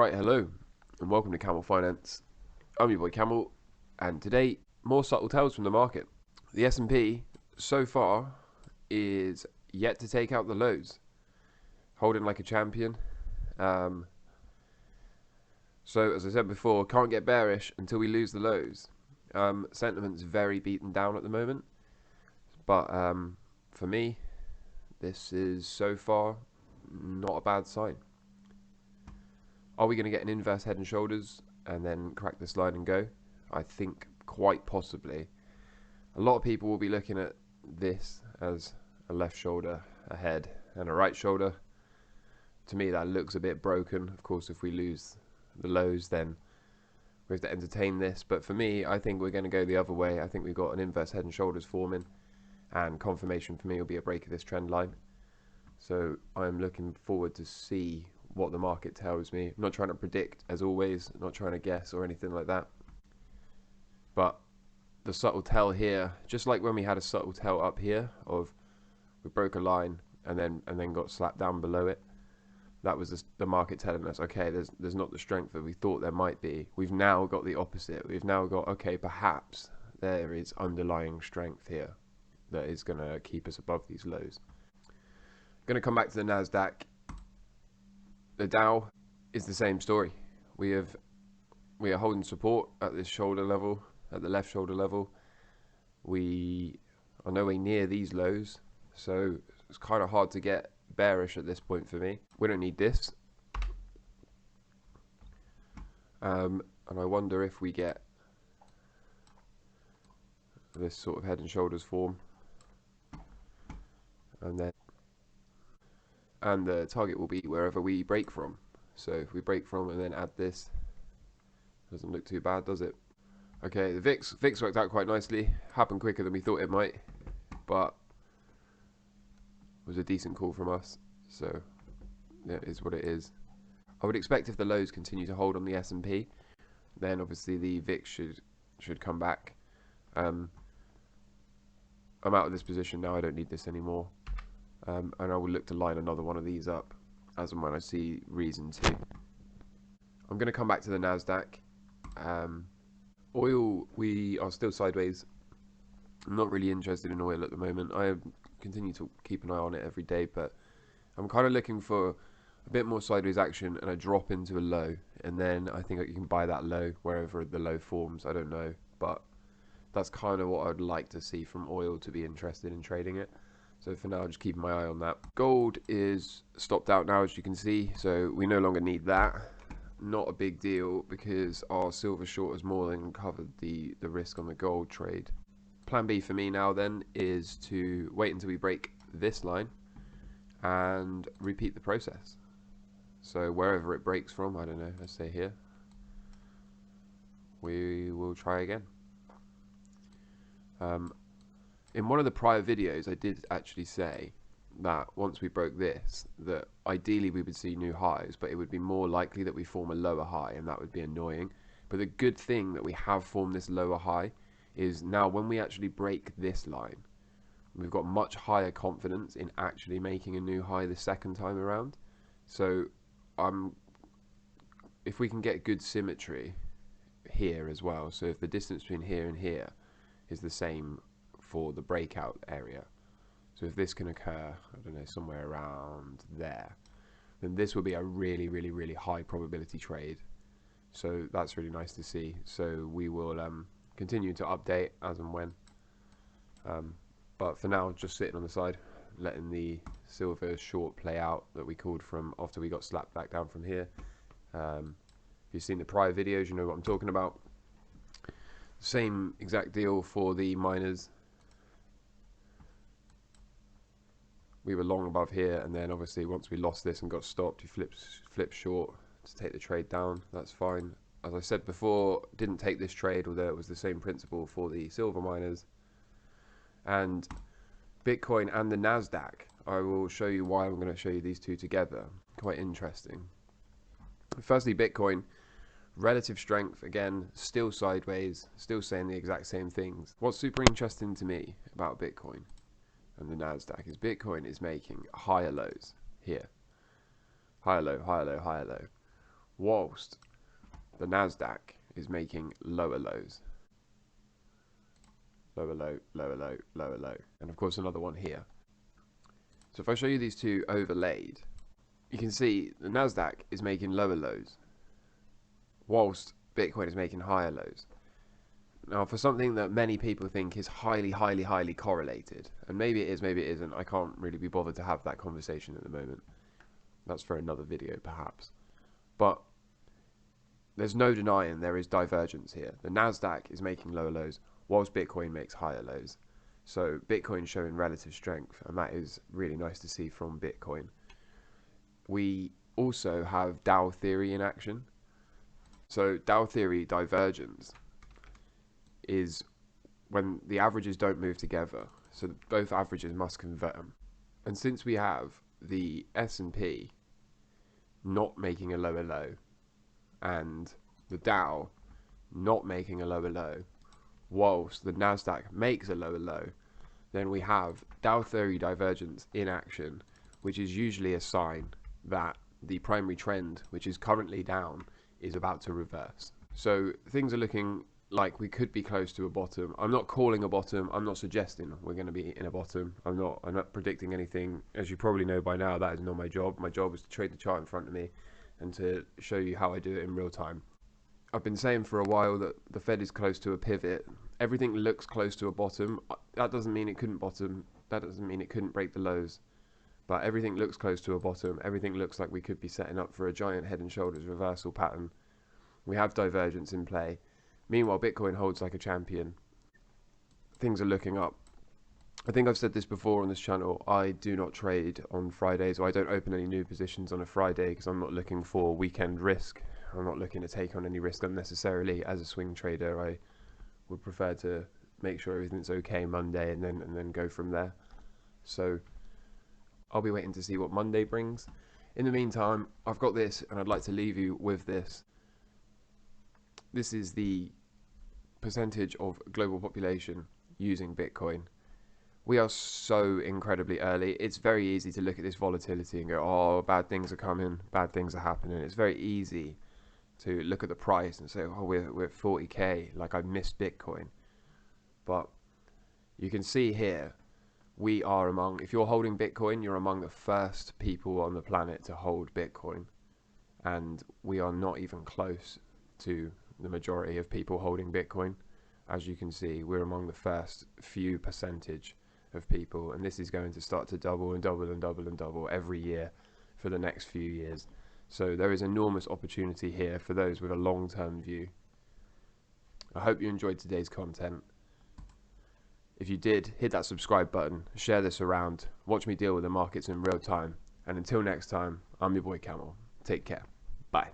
Alright, hello, and welcome to Camel Finance. I'm your boy Camel, and today, more subtle tells from the market. The S&P, so far, is yet to take out the lows, holding like a champion. So, as I said before, can't get bearish until we lose the lows. Sentiment's very beaten down at the moment, but for me, this is so far not a bad sign. Are we going to get an inverse head and shoulders and then crack this line and go? I think quite possibly. A lot of people will be looking at this as a left shoulder, a head, and a right shoulder. To me, that looks a bit broken. Of course, if we lose the lows, then we have to entertain this. But for me, I think we're going to go the other way. I think we've got an inverse head and shoulders forming, and confirmation for me will be a break of this trend line. So I'm looking forward to see what the market tells me. I'm not trying to predict, as always, not trying to guess or anything like that. But the subtle tell here, just like when we had a subtle tell up here of we broke a line and then got slapped down below it, that was the market telling us, okay, there's not the strength that we thought there might be. We've now got the opposite. We've now got, okay, perhaps there is underlying strength here that is going to keep us above these lows. Going to come back to the Nasdaq. The Dow is the same story. We are holding support at this shoulder level, at the left shoulder level. We are nowhere near these lows, so it's kind of hard to get bearish at this point for me. We don't need this. And I wonder if we get this sort of head and shoulders form. And the target will be wherever we break from. So if we break from and then add this, doesn't look too bad, does it? Okay, the VIX worked out quite nicely. Happened quicker than we thought it might, but it was a decent call from us. So yeah, it is what it is. I would expect if the lows continue to hold on the S&P, then obviously the VIX should come back. I'm out of this position now. I don't need this anymore. And I will look to line another one of these up as and when I see reason to. I'm going to come back to the Nasdaq. Oil, we are still sideways. I'm not really interested in oil at the moment. I continue to keep an eye on it every day, but I'm kind of looking for a bit more sideways action and a drop into a low, and then I think you can buy that low wherever the low forms. I don't know, but that's kind of what I'd like to see from oil to be interested in trading it. So for now, just keeping my eye on that. Gold is stopped out now, as you can see, so we no longer need that. Not a big deal because our silver short has more than covered the risk on the gold trade. Plan B for me now then is to wait until we break this line and repeat the process. So wherever it breaks from, I don't know, let's say here, we will try again. In one of the prior videos, I did actually say that once we broke this, that ideally we would see new highs, but it would be more likely that we form a lower high, and that would be annoying. But the good thing that we have formed this lower high is now when we actually break this line, we've got much higher confidence in actually making a new high the second time around. So if we can get good symmetry here as well, so if the distance between here and here is the same for the breakout area, so if this can occur, I don't know, somewhere around there, then this will be a really, really, really high probability trade. So that's really nice to see. So we will continue to update as and when. But for now, just sitting on the side, letting the silver short play out that we called from after we got slapped back down from here. If you've seen the prior videos, you know what I'm talking about. Same exact deal for the miners. We were long above here, and then obviously once we lost this and got stopped, you flip short to take the trade down. That's fine. As I said before, didn't take this trade, although it was the same principle for the silver miners. And Bitcoin and the Nasdaq, I will show you why I'm going to show you these two together. Quite interesting. Firstly, Bitcoin, relative strength, again, still sideways, still saying the exact same things. What's super interesting to me about Bitcoin and the Nasdaq is Bitcoin is making higher lows here. Higher low, higher low, higher low. whilst the Nasdaq is making lower lows. Lower low, lower low, lower low. And of course another one here. So if I show you these two overlaid, you can see the Nasdaq is making lower lows, whilst Bitcoin is making higher lows. Now, for something that many people think is highly, highly, highly correlated, and maybe it is, maybe it isn't, I can't really be bothered to have that conversation at the moment. That's for another video, perhaps. But there's no denying there is divergence here. The Nasdaq is making lower lows, whilst Bitcoin makes higher lows. So Bitcoin showing relative strength, and that is really nice to see from Bitcoin. We also have Dow theory in action. So Dow theory divergence is when the averages don't move together, so both averages must convert. And since we have the S&P not making a lower low and the Dow not making a lower low, whilst the Nasdaq makes a lower low, then we have Dow theory divergence in action, which is usually a sign that the primary trend, which is currently down, is about to reverse. So things are looking like we could be close to a bottom. I'm not calling a bottom. I'm not suggesting we're going to be in a bottom. I'm not predicting anything. As you probably know by now, that is not my job. My job is to trade the chart in front of me and to show you how I do it in real time. I've been saying for a while that the Fed is close to a pivot. Everything looks close to a bottom. That doesn't mean it couldn't bottom. That doesn't mean it couldn't break the lows. But everything looks close to a bottom. Everything looks like we could be setting up for a giant head and shoulders reversal pattern. We have divergence in play. Meanwhile, Bitcoin holds like a champion. Things are looking up. I think I've said this before on this channel. I do not trade on Fridays, or I don't open any new positions on a Friday because I'm not looking for weekend risk. I'm not looking to take on any risk unnecessarily. As a swing trader, I would prefer to make sure everything's okay Monday and then go from there. So I'll be waiting to see what Monday brings. In the meantime, I've got this, and I'd like to leave you with this. This is the percentage of global population using Bitcoin. We are so incredibly early. It's very easy to look at this volatility and go, oh, bad things are coming, bad things are happening. It's very easy to look at the price and say, oh, we're at 40k, like I missed Bitcoin. But you can see here, we are among, if you're holding Bitcoin, you're among the first people on the planet to hold Bitcoin. And we are not even close to the majority of people holding Bitcoin. As you can see, we're among the first few percentage of people, and this is going to start to double and double and double and double every year for the next few years. So there is enormous opportunity here for those with a long-term view. I hope you enjoyed today's content. If you did, hit that subscribe button, share this around, watch me deal with the markets in real time, and until next time, I'm your boy Camel. Take care. Bye.